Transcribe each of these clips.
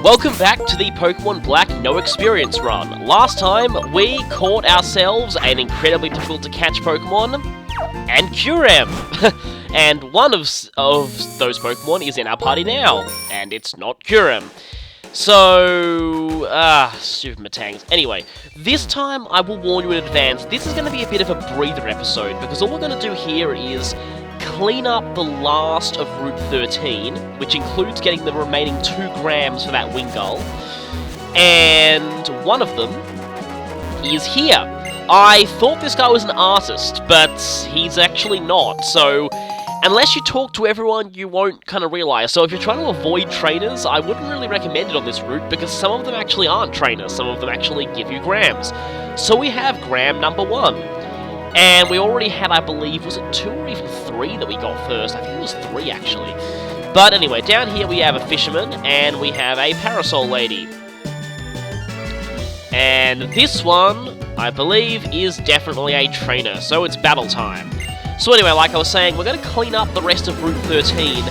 Welcome back to the Pokemon Black No Experience run. Last time, we caught ourselves an incredibly difficult to catch Pokemon, and Kyurem. And one of those Pokemon is in our party now, and it's not Kyurem. So, stupid Matangs. Anyway, this time I will warn you in advance, this is going to be a bit of a breather episode, because all we're going to do here is clean up the last of Route 13, which includes getting the remaining 2 grams for that Wingull, and one of them is here. I thought this guy was an artist, but he's actually not, so unless you talk to everyone, you won't kind of realise. So if you're trying to avoid trainers, I wouldn't really recommend it on this route, because some of them actually aren't trainers, some of them actually give you grams. So we have gram number 1. And we already had, I believe, was it 2 or even 3 that we got first? I think it was 3, actually. But anyway, down here we have a fisherman, and we have a parasol lady. And this one, I believe, is definitely a trainer, so it's battle time. So anyway, like I was saying, we're going to clean up the rest of Route 13,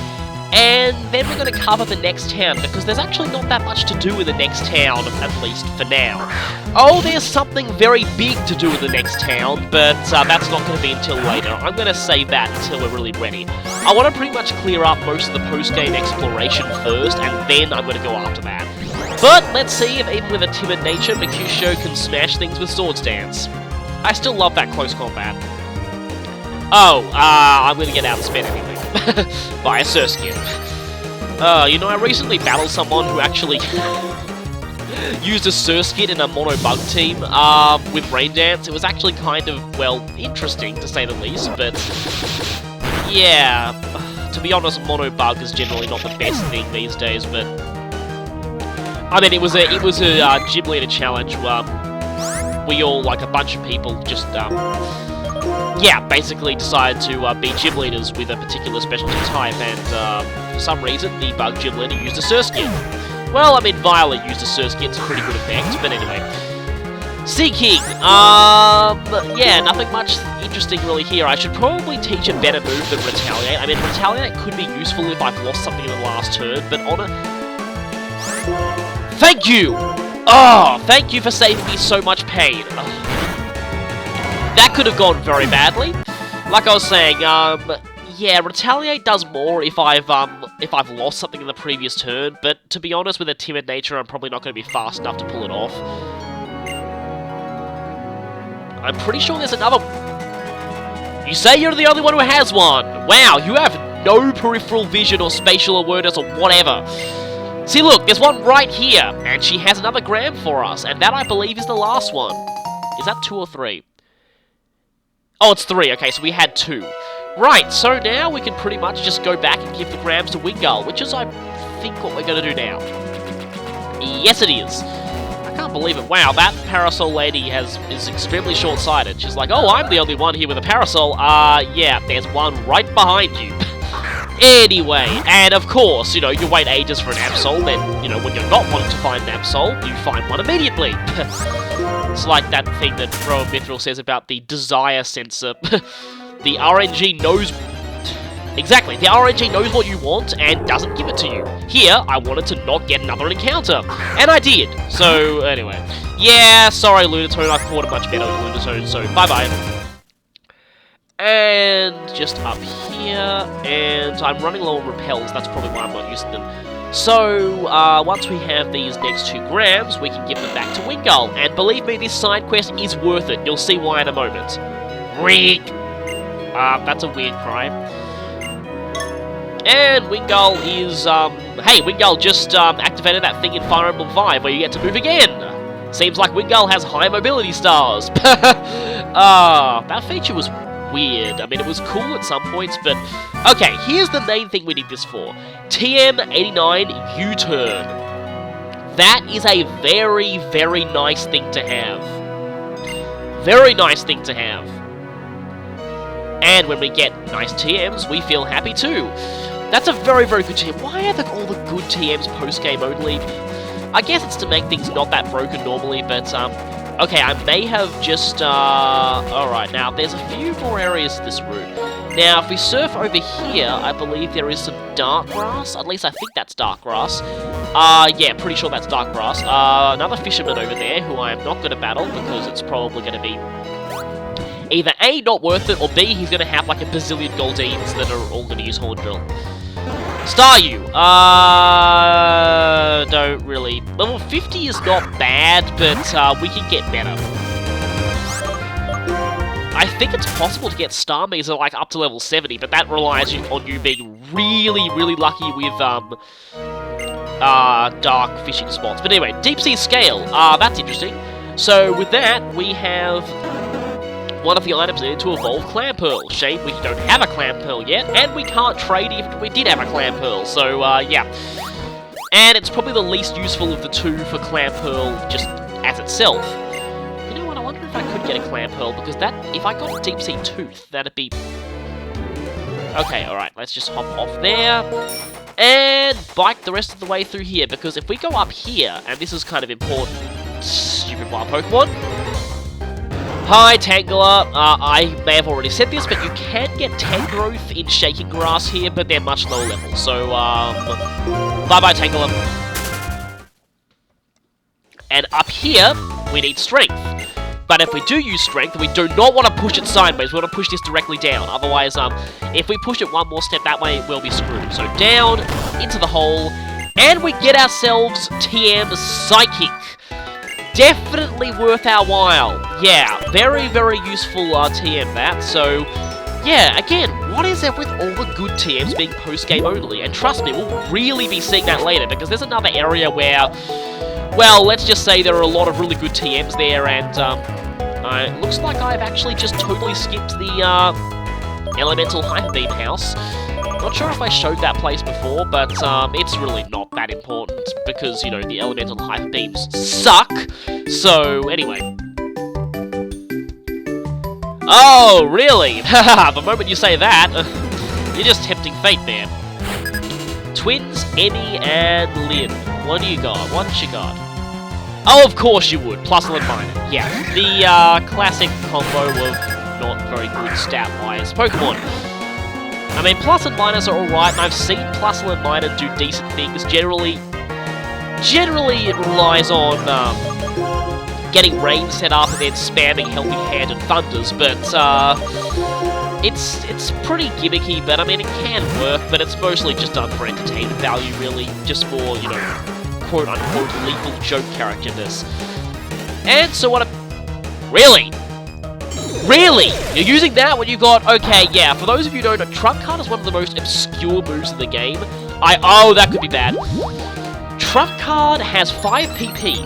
and then we're going to cover the next town, because there's actually not that much to do in the next town, at least for now. Oh, there's something very big to do in the next town, but that's not going to be until later. I'm going to save that until we're really ready. I want to pretty much clear up most of the post-game exploration first, and then I'm going to go after that. But let's see if even with a timid nature, Mercutio can smash things with Swords Dance. I still love that close combat. Oh, I'm going to get outsped anyway. By a Surskit. You know, I recently battled someone who actually used a Surskit in a mono bug team with Rain Dance. It was actually kind of, well, interesting to say the least, but yeah, to be honest, mono bug is generally not the best thing these days, but I mean, it was a gym leader challenge where we all, like a bunch of people, just yeah, basically decided to be gym leaders with a particular specialty type, and for some reason, the bug gym leader used a Surskit. Well, I mean, Violet used a Surskit to pretty good effect, but anyway. Seeking! Yeah, nothing much interesting really here. I should probably teach a better move than Retaliate. I mean, Retaliate could be useful if I've lost something in the last turn, but on a... Thank you! Oh, thank you for saving me so much pain. Oh. That could have gone very badly. Like I was saying, yeah, Retaliate does more if I've lost something in the previous turn, but to be honest, with a timid nature, I'm probably not going to be fast enough to pull it off. I'm pretty sure there's another... You say you're the only one who has one! Wow, you have no peripheral vision or spatial awareness or whatever. See, look, there's one right here, and she has another gram for us, and that, I believe, is the last one. Is that 2 or 3? Oh, it's 3. Okay, so we had 2. Right, so now we can pretty much just go back and give the grams to Wingull, which is, I think, what we're going to do now. Yes, it is. I can't believe it. Wow, that parasol lady is extremely short-sighted. She's like, oh, I'm the only one here with a parasol. Yeah, there's one right behind you. Anyway, and of course, you know, you wait ages for an Absol, then, you know, when you're not wanting to find an Absol, you find one immediately. It's like that thing that Bro Mithril says about the desire sensor. The RNG knows... Exactly, the RNG knows what you want and doesn't give it to you. Here, I wanted to not get another encounter, and I did. So, anyway. Yeah, sorry, Lunatone, I caught it much better with Lunatone, so bye-bye. And just up here, and I'm running low on repels, that's probably why I'm not using them. So, once we have these next 2 grams, we can give them back to Wingull, and believe me, this side quest is worth it, you'll see why in a moment. Reek! That's a weird cry. And Wingull is, hey, Wingull just activated that thing in Fire Emblem 5 where you get to move again! Seems like Wingull has high mobility stars. That feature was weird. I mean, it was cool at some points, but... Okay, here's the main thing we did this for. TM89 U-turn. That is a very, very nice thing to have. Very nice thing to have. And when we get nice TMs, we feel happy too. That's a very, very good TM. Why are all the good TMs post-game only? I guess it's to make things not that broken normally, but, okay, I may have just, alright, now, there's a few more areas to this route. Now, if we surf over here, I believe there is some dark grass. At least I think that's dark grass. Yeah, pretty sure that's dark grass. Another fisherman over there who I am not going to battle because it's probably going to be either A, not worth it, or B, he's going to have like a bazillion Goldines that are all going to use Hornbill. Staryu! Don't really... Level 50 is not bad, but we can get better. I think it's possible to get Starmies at like up to level 70, but that relies on you being really, really lucky with dark fishing spots. But anyway, Deep Sea Scale. That's interesting. So with that, we have one of the items needed to evolve Clam Pearl. Shame we don't have a Clam Pearl yet, and we can't trade even if we did have a Clam Pearl. So yeah. And it's probably the least useful of the two for Clam Pearl just as itself. You know what, I wonder if I could get a Clam Pearl, because that, if I got a Deep Sea Tooth, that'd be... Okay, alright, let's just hop off there. And bike the rest of the way through here, because if we go up here, and this is kind of important, stupid wild Pokemon. Hi, Tangela. I may have already said this, but you can get Tangrowth in Shaking Grass here, but they're much lower level, so, bye-bye, Tangela. And up here, we need Strength. But if we do use Strength, we do not want to push it sideways, we want to push this directly down. Otherwise, if we push it one more step that way, we'll be screwed. So down, into the hole, and we get ourselves TM Psychic. Definitely worth our while. Yeah, very, very useful TM that. So, yeah, again, what is it with all the good TMs being post-game only? And trust me, we'll really be seeing that later, because there's another area where, well, let's just say there are a lot of really good TMs there, and it looks like I've actually just totally skipped the Elemental Hyper Beam house. Not sure if I showed that place before, but it's really not that important, because, you know, the Elemental Hyper Beams suck. So, anyway. Oh, really? Haha, the moment you say that, you're just tempting fate there. Twins, Emmy, and Lynn. What do you got? What you got? Oh, of course you would. Plusle and Minor. Yeah, the classic combo of not very good stat-wise Pokemon. I mean, Plus and Minus are alright, and I've seen Plusle and Minor do decent things. Generally it relies on getting rain set up and then spamming Helping Hand and Thunders, but it's pretty gimmicky, but I mean, it can work, but it's mostly just done for entertainment value, really, just for, you know, quote-unquote lethal joke characterness. And so what Really? Really? You're using that when you got... Okay, yeah, for those of you who don't know, Trump Card is one of the most obscure moves in the game. Oh, that could be bad. Trump Card has 5 PP,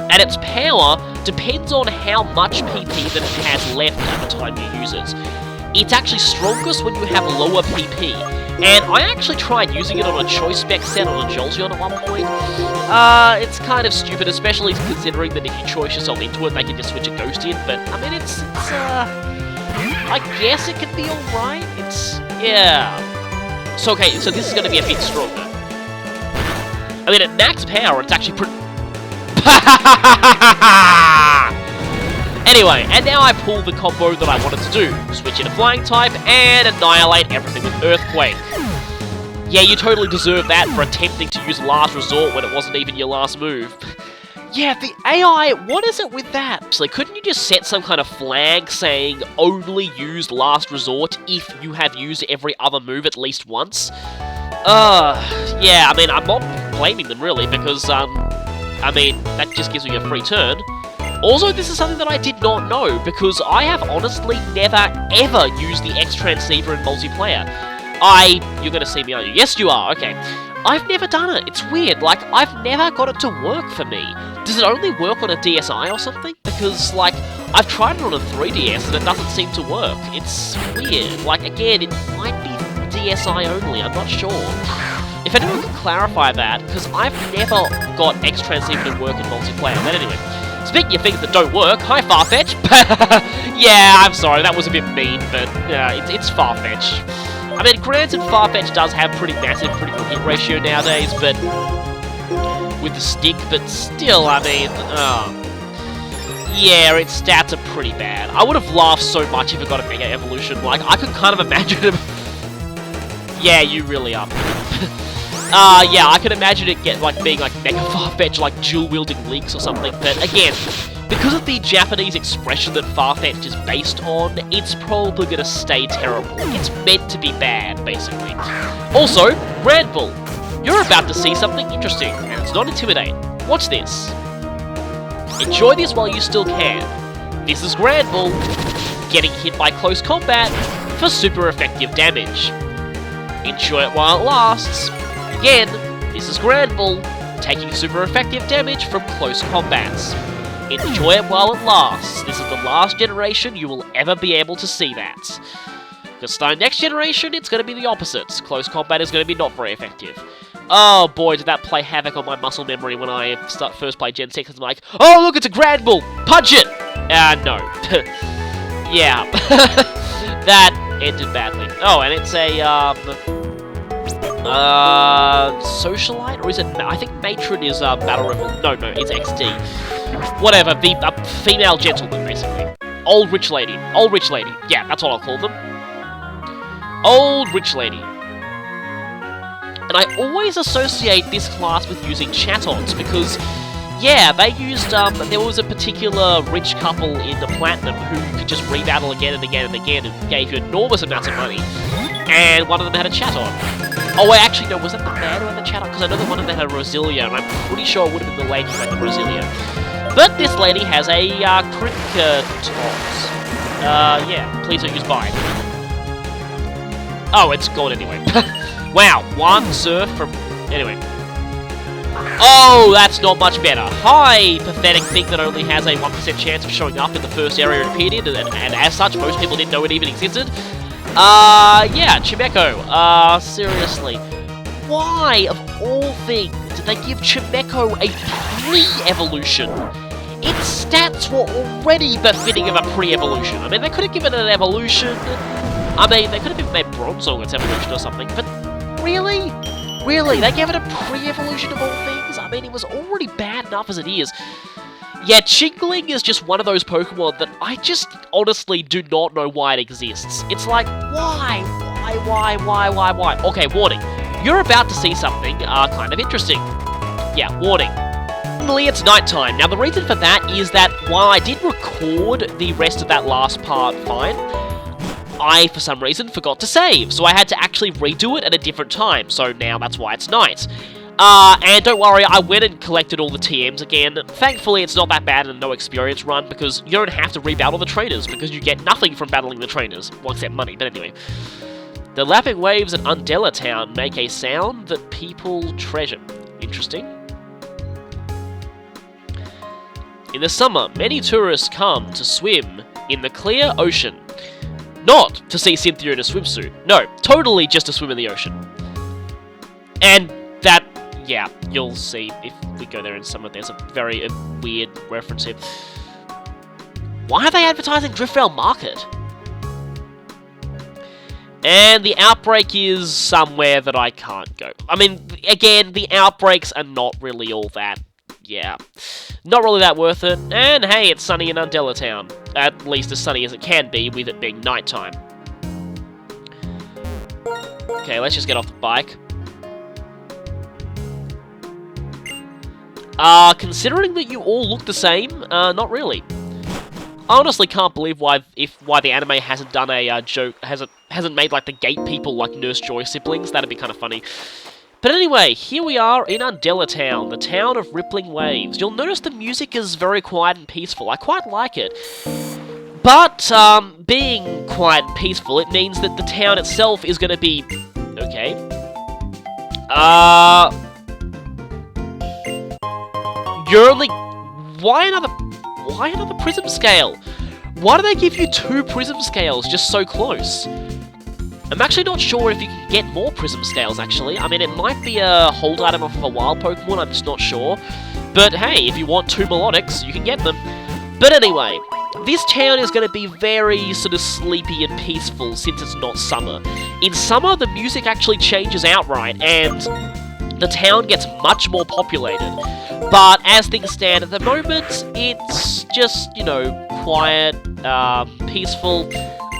and its power depends on how much PP that it has left at the time you use it. It's actually strongest when you have lower PP, and I actually tried using it on a Choice Spec set on a Jolteon at one point. It's kind of stupid, especially considering that if you choice yourself into it, they can just switch a Ghost in, but, I mean, it's I guess it can be alright. Yeah. So, okay, so this is going to be a bit stronger. I mean, at max power, it's actually pretty... Anyway, and now I pull the combo that I wanted to do. Switch into Flying type, and annihilate everything with Earthquake. Yeah, you totally deserve that for attempting to use Last Resort when it wasn't even your last move. Yeah, the AI, what is it with that? So couldn't you just set some kind of flag saying only use Last Resort if you have used every other move at least once? Yeah, I mean, I'm not blaming them really, because, I mean, that just gives me a free turn. Also, this is something that I did not know, because I have honestly never, ever used the X-Transceiver in multiplayer. You're gonna see me, aren't you? Yes, you are, okay. I've never done it, it's weird, like, I've never got it to work for me. Does it only work on a DSi or something? Because, like, I've tried it on a 3DS and it doesn't seem to work. It's weird. Like, again, it might be DSi only, I'm not sure. If anyone can clarify that, because I've never got X-Transceiver to work in multiplayer. But anyway, speaking of things that don't work, hi Farfetch! Yeah, I'm sorry, that was a bit mean, but it's Farfetch. I mean, granted, Farfetch does have pretty massive critical hit ratio nowadays, but with the stick, but still, I mean, yeah, its stats are pretty bad. I would have laughed so much if it got a Mega Evolution. Like, I could kind of imagine him. Yeah, you really are. Yeah, I can imagine it being like mega far-fetched, like dual-wielding Links or something, but again, because of the Japanese expression that Farfetch'd is based on, it's probably gonna stay terrible. It's meant to be bad, basically. Also, Grand Bull. You're about to see something interesting, and it's not intimidating. Watch this. Enjoy this while you still can. This is Grand Bull, getting hit by close combat for super effective damage. Enjoy it while it lasts. Again, this is Grand Bull, taking super effective damage from close combats. Enjoy it while it lasts. This is the last generation you will ever be able to see that. Because starting next generation, it's going to be the opposite. Close combat is going to be not very effective. Oh boy, did that play havoc on my muscle memory when I first played Gen 6. I'm like, oh look, it's a Grand Bull! Punch it! No. Yeah. That ended badly. Oh, and it's a, Socialite? Or is it... I think Matron is, Battle Rebel. No, it's XD. Whatever, the female gentleman, basically. Old rich lady. Old rich lady. Yeah, that's what I'll call them. Old rich lady. And I always associate this class with using chat-ons, because, yeah, they used, there was a particular rich couple in the Platinum who could just rebattle again and again and again and gave you enormous amounts of money. And one of them had a chat-on. Oh, wait, actually, no, was that the man who had the chat-on? Because I know that one of them had a Rosilia, and I'm pretty sure it would have been the lady who had the Rosilia. But this lady has a, cricket toss. Yeah, please don't use bind. Oh, it's gone anyway. Wow, one surf from... Anyway. Oh, that's not much better. Hi, pathetic thing that only has a 1% chance of showing up in the first area it appeared in, and as such, most people didn't know it even existed. Yeah, Chimecho. Seriously. Why, of all things, did they give Chimecho a pre-evolution? Its stats were already befitting of a pre-evolution. I mean, they could have given it an evolution. I mean, they could have even made Bronzong its evolution or something, but really? Really? They gave it a pre-evolution of all things? I mean, it was already bad enough as it is. Yeah, Chingling is just one of those Pokemon that I just honestly do not know why it exists. It's like, why? Why? Okay, warning. You're about to see something, kind of interesting. Yeah, warning. Suddenly it's nighttime. Now, the reason for that is that while I did record the rest of that last part fine, I, for some reason, forgot to save, so I had to actually redo it at a different time, so now that's why it's night. And don't worry, I went and collected all the TMs again. Thankfully, it's not that bad and no experience run, because you don't have to rebattle the trainers, because you get nothing from battling the trainers. Well, except money, but anyway. The lapping waves at Undella Town make a sound that people treasure. Interesting. In the summer, many tourists come to swim in the clear ocean. Not to see Cynthia in a swimsuit. No, totally just to swim in the ocean. And that, yeah, you'll see if we go there in summer. There's a very weird reference here. Why are they advertising Driftvale Market? And the outbreak is somewhere that I can't go. I mean, again, the outbreaks are not really all that. Yeah, not really that worth it. And hey, it's sunny in Undella Town. At least as sunny as it can be, with it being nighttime. Okay, let's just get off the bike. Considering that you all look the same, not really. I honestly can't believe why the anime hasn't done a joke, hasn't made like the gate people like Nurse Joy siblings. That'd be kind of funny. But anyway, here we are in Undella Town, the town of rippling waves. You'll notice the music is very quiet and peaceful. I quite like it. But, being quiet and peaceful, it means that the town itself is going to be... Okay. You're only... Why another prism scale? Why do they give you 2 prism scales just so close? I'm actually not sure if you can get more prism scales, actually. I mean, it might be a hold item off of a wild Pokemon, I'm just not sure. But hey, if you want 2 melodics, you can get them. But anyway, this town is going to be very sort of sleepy and peaceful since it's not summer. In summer, the music actually changes outright, and the town gets much more populated. But as things stand at the moment, it's just, you know, quiet, peaceful.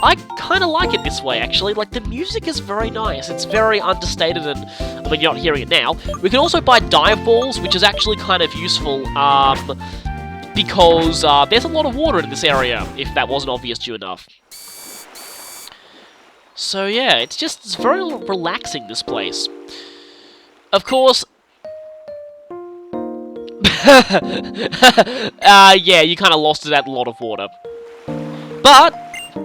I kind of like it this way, actually. Like, the music is very nice. It's very understated, and, I mean, you're not hearing it now. We can also buy dive balls, which is actually kind of useful, because there's a lot of water in this area, if that wasn't obvious to you enough. So, yeah, it's very relaxing, this place. Of course... yeah, you kind of lost it at a lot of water. But...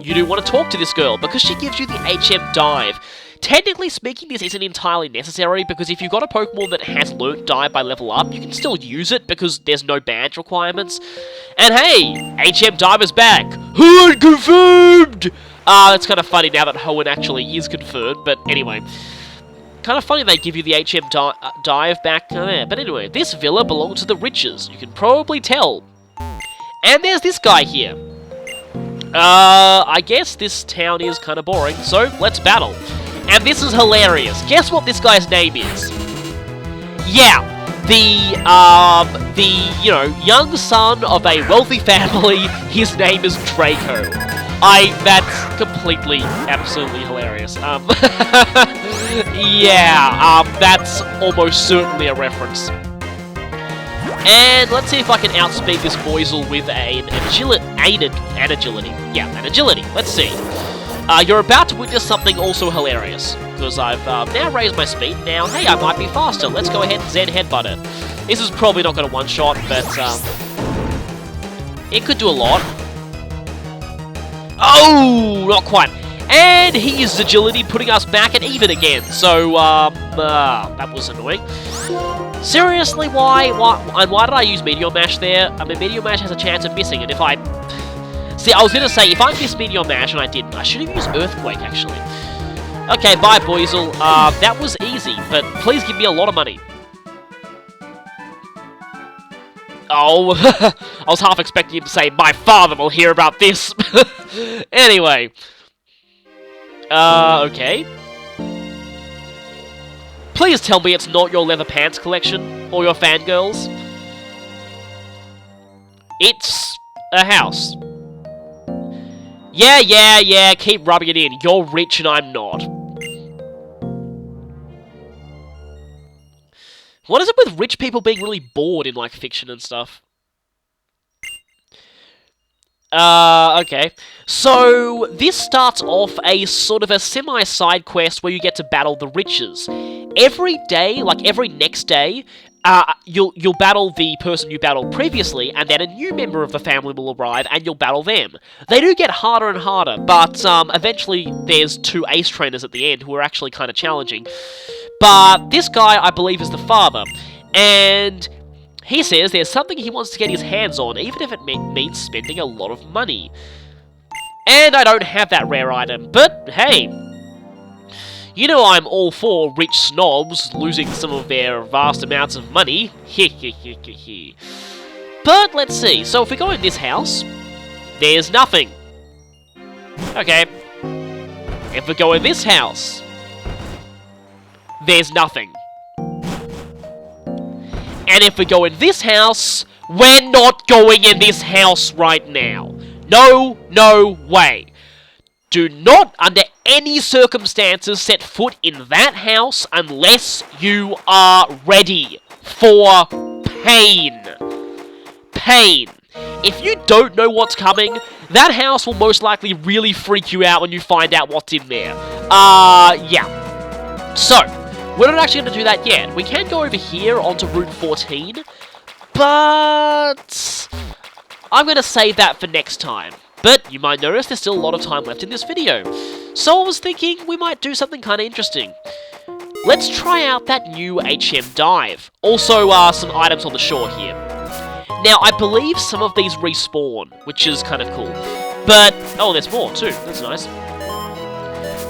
you do want to talk to this girl, because she gives you the HM Dive. Technically speaking, this isn't entirely necessary, because if you've got a Pokemon that has learnt Dive by level up, you can still use it, because there's no badge requirements. And hey, HM Dive is back! Hoenn confirmed! It's kind of funny now that Hoenn actually is confirmed, but anyway. Kind of funny they give you the HM Dive back there. But anyway, this villa belongs to the Riches, you can probably tell. And there's this guy here. I guess this town is kind of boring, so let's battle. And this is hilarious. Guess what this guy's name is? Yeah, the, you know, young son of a wealthy family, his name is Draco. That's completely, absolutely hilarious. Yeah, that's almost certainly a reference. And let's see if I can outspeed this Boizel with an agility. Yeah, an agility. Let's see. You're about to witness something also hilarious, because I've now raised my speed. Now, hey, I might be faster. Let's go ahead and Zen Headbutt it. This is probably not going to one-shot, but it could do a lot. Oh, not quite. And he uses agility, putting us back at even again. So, that was annoying. Seriously, why did I use Meteor Mash there? I mean, Meteor Mash has a chance of missing, and if I... See, I was going to say, if I missed Meteor Mash and I didn't, I should have used Earthquake, actually. Okay, bye, Boizel. That was easy, but please give me a lot of money. Oh, I was half expecting him to say, my father will hear about this. Anyway. Okay. Please tell me it's not your leather pants collection, or your fangirls. It's a house. Yeah, keep rubbing it in. You're rich and I'm not. What is it with rich people being really bored in, like, fiction and stuff? Okay. So, this starts off a sort of a semi-side quest where you get to battle the Riches. Every day, like every next day, you'll battle the person you battled previously, and then a new member of the family will arrive, and you'll battle them. They do get harder and harder, but eventually there's 2 ace trainers at the end who are actually kind of challenging. But this guy, I believe, is the father, and he says there's something he wants to get his hands on, even if it means spending a lot of money. And I don't have that rare item, but hey, you know I'm all for rich snobs losing some of their vast amounts of money. But let's see, so if we go in this house, there's nothing. Okay. If we go in this house, there's nothing. And if we go in this house, we're not going in this house right now. No way. Do not, under any circumstances, set foot in that house unless you are ready for pain. Pain. If you don't know what's coming, that house will most likely really freak you out when you find out what's in there. Yeah. So, we're not actually going to do that yet. We can go over here onto Route 14, but I'm going to save that for next time. But you might notice there's still a lot of time left in this video. So I was thinking we might do something kind of interesting. Let's try out that new HM Dive. Also, some items on the shore here. Now, I believe some of these respawn, which is kind of cool. But, oh, there's more too. That's nice.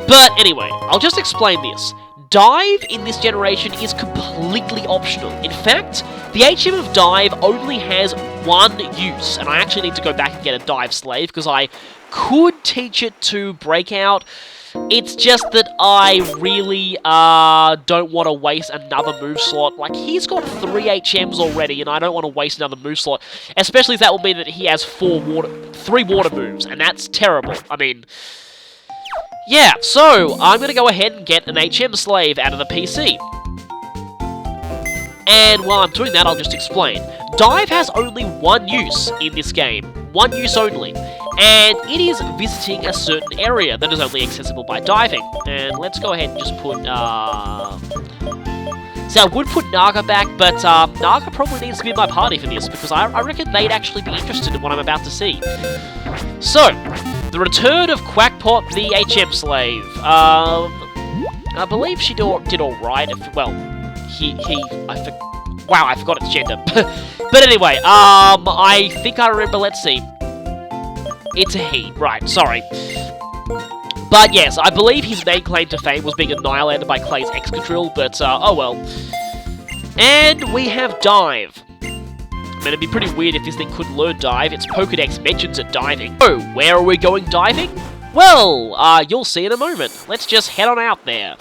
But anyway, I'll just explain this. Dive in this generation is completely optional. In fact, the HM of Dive only has one use, and I actually need to go back and get a Dive Slave, because I could teach it to Breakout. It's just that I really don't want to waste another move slot. Like, he's got 3 HMs already, and I don't want to waste another move slot, especially if that will mean that he has 3 water moves, and that's terrible. I mean, Yeah, so I'm going to go ahead and get an HM slave out of the PC. And while I'm doing that, I'll just explain. Dive has only one use in this game. One use only. And it is visiting a certain area that is only accessible by diving. And let's go ahead and just put, See, I would put Naga back, but Naga probably needs to be in my party for this, because I reckon they'd actually be interested in what I'm about to see. So, the return of Quackpot, the HM slave. I believe she did alright. Well, wow, I forgot its gender. But anyway, I think I remember, let's see. It's a he, right, sorry. But yes, I believe his main claim to fame was being annihilated by Clay's Excadrill, but oh well. And we have Dive. I mean, it'd be pretty weird if this thing couldn't learn Dive. Its Pokedex mentions it diving. Oh, where are we going diving? Well, you'll see in a moment. Let's just head on out there.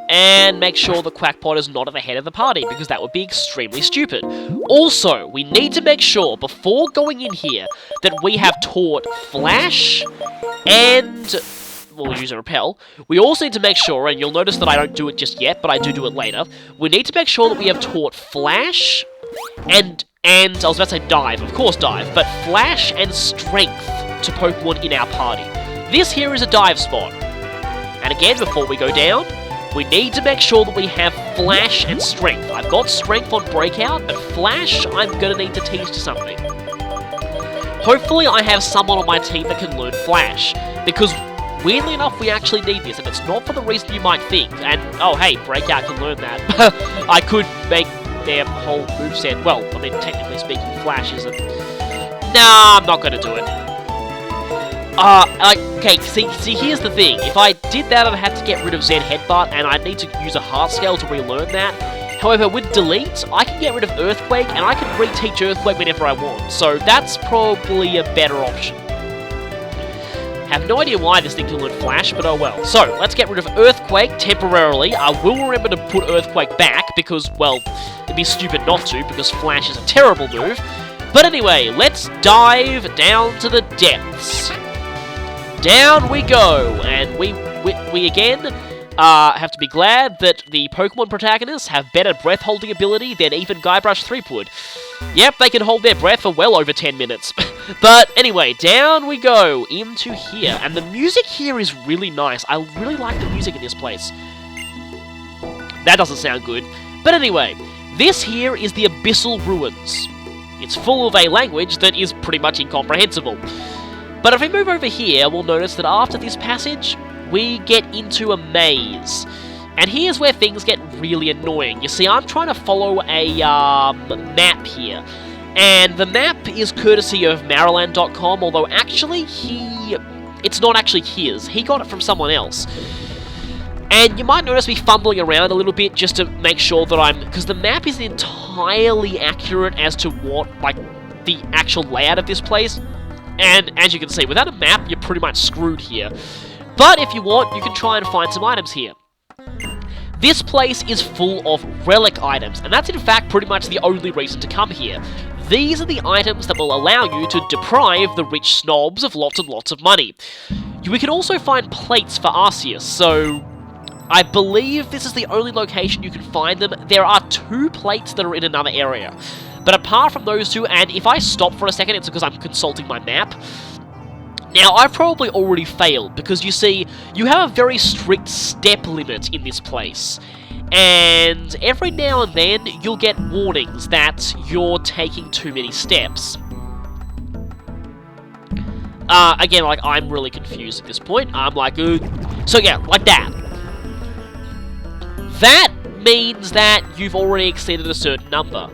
And make sure the Quackpot is not at the head of the party, because that would be extremely stupid. Also, we need to make sure, before going in here, that we have taught Flash and... we'll use a Repel. We also need to make sure, and you'll notice that I don't do it just yet, but I do it later. We need to make sure that we have taught Flash and I was about to say Dive, of course Dive, but Flash and Strength to Pokemon in our party. This here is a dive spot. And again, before we go down, we need to make sure that we have Flash and Strength. I've got Strength on Breakout, but Flash I'm going to need to teach to something. Hopefully I have someone on my team that can learn Flash, because weirdly enough we actually need this, and it's not for the reason you might think. And, oh hey, Breakout can learn that. I could make their whole moveset, well, I mean, technically speaking, Flash isn't... Nah, I'm not going to do it. Okay, see, here's the thing. If I did that, I'd have to get rid of Zen Headbutt, and I'd need to use a Heart Scale to relearn that. However, with Delete, I can get rid of Earthquake, and I can reteach Earthquake whenever I want, so that's probably a better option. Have no idea why this thing can learn Flash, but oh well. So, let's get rid of Earthquake temporarily. I will remember to put Earthquake back, because, well, it'd be stupid not to, because Flash is a terrible move. But anyway, let's dive down to the depths. Down we go, and we again have to be glad that the Pokemon protagonists have better breath-holding ability than even Guybrush Threepwood. Yep, they can hold their breath for well over 10 minutes. But anyway, down we go into here, and the music here is really nice. I really like the music in this place. That doesn't sound good. But anyway, this here is the Abyssal Ruins. It's full of a language that is pretty much incomprehensible. But if we move over here, we'll notice that after this passage, we get into a maze. And here's where things get really annoying. You see, I'm trying to follow a map here. And the map is courtesy of Mariland.com, although actually it's not actually his. He got it from someone else. And you might notice me fumbling around a little bit just to make sure that because the map isn't entirely accurate as to what, like, the actual layout of this place. And as you can see, without a map, you're pretty much screwed here. But if you want, you can try and find some items here. This place is full of relic items, and that's in fact pretty much the only reason to come here. These are the items that will allow you to deprive the rich snobs of lots and lots of money. We can also find plates for Arceus, so I believe this is the only location you can find them. There are 2 plates that are in another area. But apart from those 2, and if I stop for a second, it's because I'm consulting my map. Now, I've probably already failed, because you see, you have a very strict step limit in this place. And every now and then, you'll get warnings that you're taking too many steps. Again, like, I'm really confused at this point. I'm like, so yeah, like that. That means that you've already exceeded a certain number.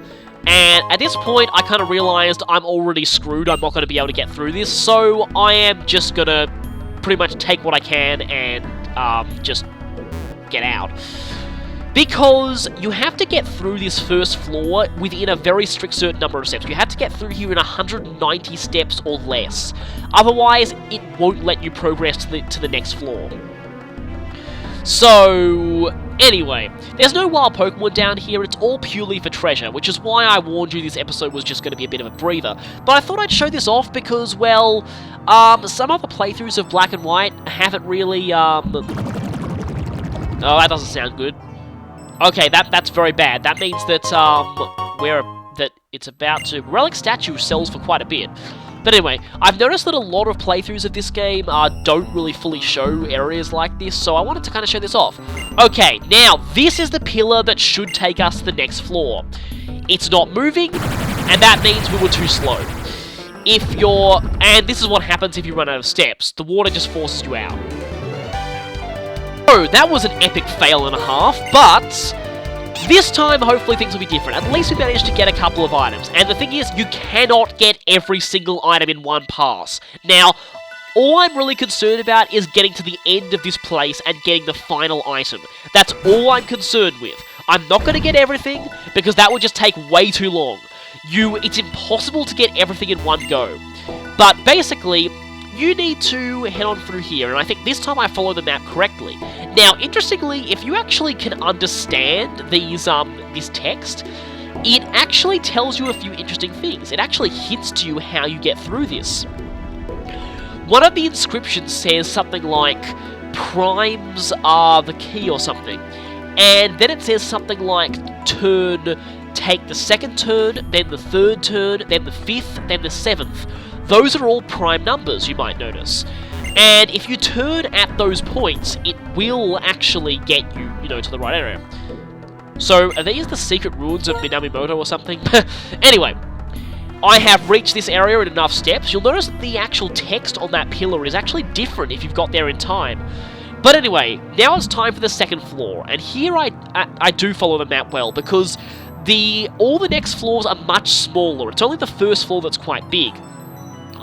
And at this point, I kind of realized I'm already screwed. I'm not going to be able to get through this, so I am just going to pretty much take what I can and just get out. Because you have to get through this first floor within a very strict certain number of steps. You have to get through here in 190 steps or less. Otherwise, it won't let you progress to the next floor. So, anyway, there's no wild Pokemon down here, it's all purely for treasure, which is why I warned you this episode was just going to be a bit of a breather. But I thought I'd show this off because, well, some other playthroughs of Black and White haven't really, Oh, that doesn't sound good. Okay, that's very bad. That means that, that it's about to... Relic Statue sells for quite a bit. But anyway, I've noticed that a lot of playthroughs of this game don't really fully show areas like this, so I wanted to kind of show this off. Okay, now, this is the pillar that should take us to the next floor. It's not moving, and that means we were too slow. And this is what happens if you run out of steps. The water just forces you out. Oh, that was an epic fail and a half, but... this time, hopefully things will be different. At least we managed to get a couple of items. And the thing is, you cannot get every single item in one pass. Now, all I'm really concerned about is getting to the end of this place and getting the final item. That's all I'm concerned with. I'm not going to get everything, because that would just take way too long. It's impossible to get everything in one go. But basically, you need to head on through here, and I think this time I follow the map correctly. Now, interestingly, if you actually can understand this text, it actually tells you a few interesting things. It actually hints to you how you get through this. One of the inscriptions says something like, primes are the key or something. And then it says something like, take the second turn, then the third turn, then the fifth, then the seventh. Those are all prime numbers, you might notice. And if you turn at those points, it will actually get you, to the right area. So, are these the secret ruins of Minamimoto or something? Anyway, I have reached this area in enough steps. You'll notice that the actual text on that pillar is actually different if you've got there in time. But anyway, now it's time for the second floor. And here I do follow the map well, because all the next floors are much smaller. It's only the first floor that's quite big.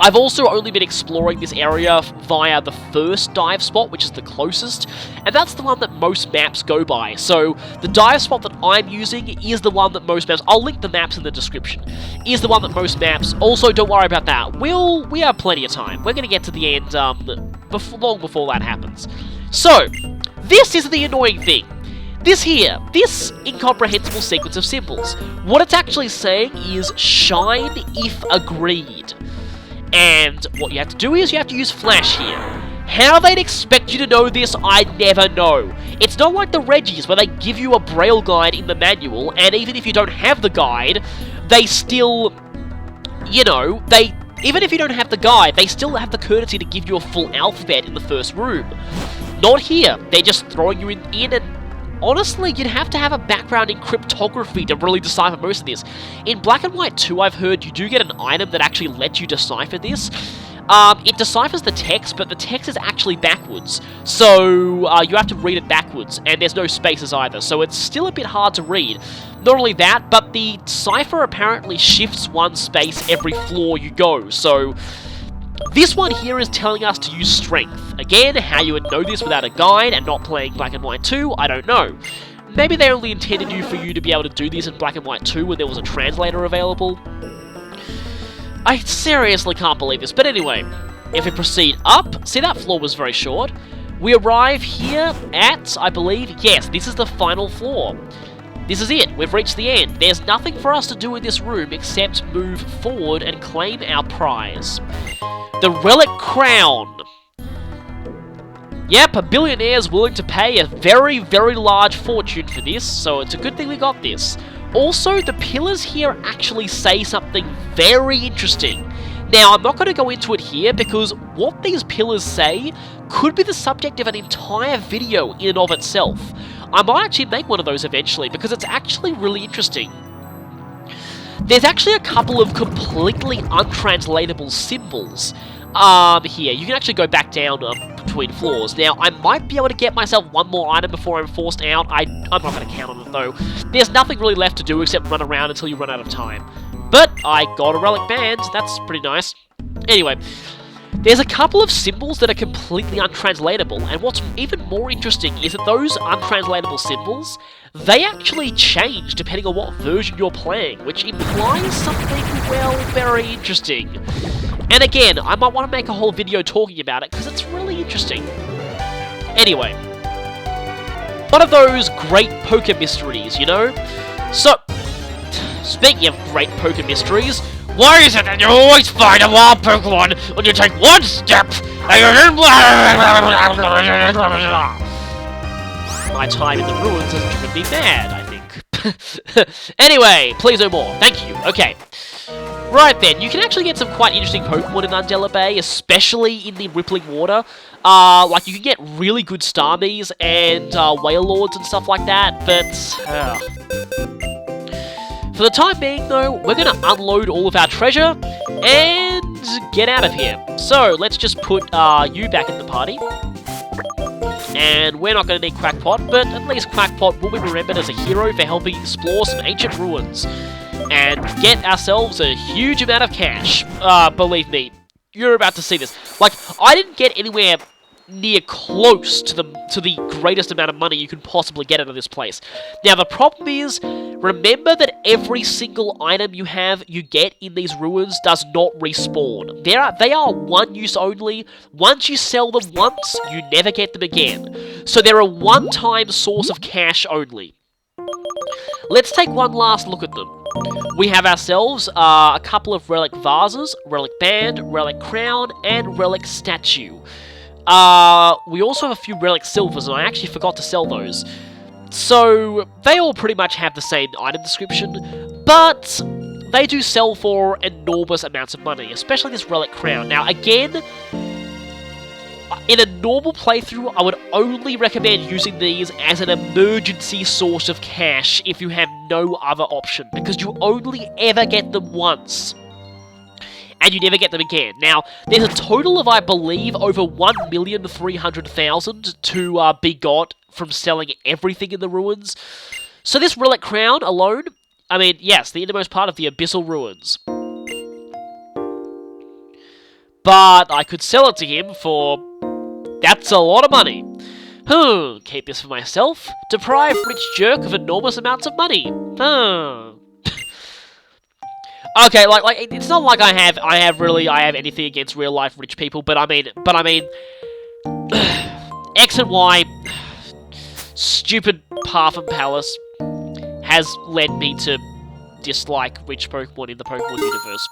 I've also only been exploring this area via the first dive spot, which is the closest, and that's the one that most maps go by. So the dive spot that I'm using is the one that most maps, I'll link the maps in the description, is the one that most maps, also don't worry about that, we have plenty of time. We're going to get to the end long before that happens. So, this is the annoying thing. This incomprehensible sequence of symbols. What it's actually saying is, shine if agreed. And what you have to do is you have to use Flash here. How they'd expect you to know this, I never know. It's not like the Reggies, where they give you a Braille guide in the manual, and even if you don't have the guide, they still, even if you don't have the guide, they still have the courtesy to give you a full alphabet in the first room. Not here. They're just throwing you in and honestly, you'd have to have a background in cryptography to really decipher most of this. In Black and White 2, I've heard you do get an item that actually lets you decipher this. It deciphers the text, but the text is actually backwards. So, you have to read it backwards, and there's no spaces either, so it's still a bit hard to read. Not only that, but the cipher apparently shifts one space every floor you go, so... this one here is telling us to use strength. Again, how you would know this without a guide and not playing Black and White 2, I don't know. Maybe they only intended for you to be able to do this in Black and White 2 when there was a translator available. I seriously can't believe this, but anyway, if we proceed up, see that floor was very short. We arrive here at, I believe, yes, this is the final floor. This is it, we've reached the end. There's nothing for us to do in this room except move forward and claim our prize. The Relic Crown. Yep, a billionaire's willing to pay a very, very large fortune for this, so it's a good thing we got this. Also, the pillars here actually say something very interesting. Now, I'm not going to go into it here because what these pillars say could be the subject of an entire video in and of itself. I might actually make one of those eventually because it's actually really interesting. There's actually a couple of completely untranslatable symbols here. You can actually go back down between floors. Now, I might be able to get myself one more item before I'm forced out. I'm not going to count on it, though. There's nothing really left to do except run around until you run out of time. But I got a relic band. That's pretty nice. Anyway, there's a couple of symbols that are completely untranslatable, and what's even more interesting is that those untranslatable symbols, they actually change depending on what version you're playing, which implies something, well, very interesting. And again, I might want to make a whole video talking about it, because it's really interesting. Anyway, one of those great poker mysteries, you know? So, speaking of great poker mysteries, why is it that you always find a wild Pokemon when you take one step and you're... My time in the ruins has driven me mad, I think. Anyway, please no more. Thank you. Okay. Right then, you can actually get some quite interesting Pokemon in Undella Bay, especially in the rippling water. Like, you can get really good Starmies and Wailords and stuff like that, but... For the time being, though, we're going to unload all of our treasure and get out of here. So, let's just put you back in the party. And we're not going to need Crackpot, but at least Crackpot will be remembered as a hero for helping explore some ancient ruins and get ourselves a huge amount of cash. Believe me, you're about to see this. Like, I didn't get anywhere near close to the greatest amount of money you can possibly get out of this place. Now, the problem is, remember that every single item you get in these ruins does not respawn. They are one use only. Once you sell them once, you never get them again. So they're a one-time source of cash only. Let's take one last look at them. We have ourselves a couple of relic vases, relic band, relic crown, and relic statue. We also have a few relic silvers, and I actually forgot to sell those. So, they all pretty much have the same item description, but they do sell for enormous amounts of money, especially this relic crown. Now, again, in a normal playthrough, I would only recommend using these as an emergency source of cash if you have no other option, because you only ever get them once. And you never get them again. Now, there's a total of, I believe, over 1,300,000 to be got from selling everything in the ruins. So this relic crown alone, I mean, yes, the innermost part of the abyssal ruins. But I could sell it to him for... That's a lot of money. Keep this for myself. Deprive rich jerk of enormous amounts of money. Okay, like it's not like I have anything against real life rich people, but I mean, X and Y, stupid Parfum Palace has led me to dislike rich Pokemon in the Pokemon universe.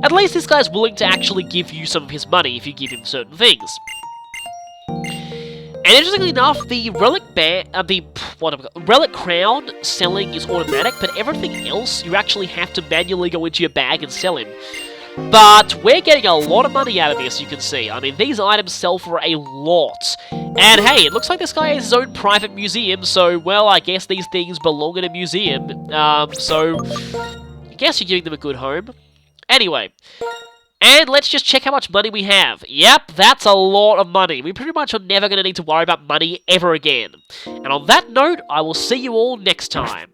At least this guy's willing to actually give you some of his money if you give him certain things. And interestingly enough, the relic relic crown selling is automatic, but everything else you actually have to manually go into your bag and sell him. But we're getting a lot of money out of this, you can see. I mean, these items sell for a lot. And hey, it looks like this guy has his own private museum, so, well, I guess these things belong in a museum. So, I guess you're giving them a good home. Anyway. And let's just check how much money we have. Yep, that's a lot of money. We pretty much are never going to need to worry about money ever again. And on that note, I will see you all next time.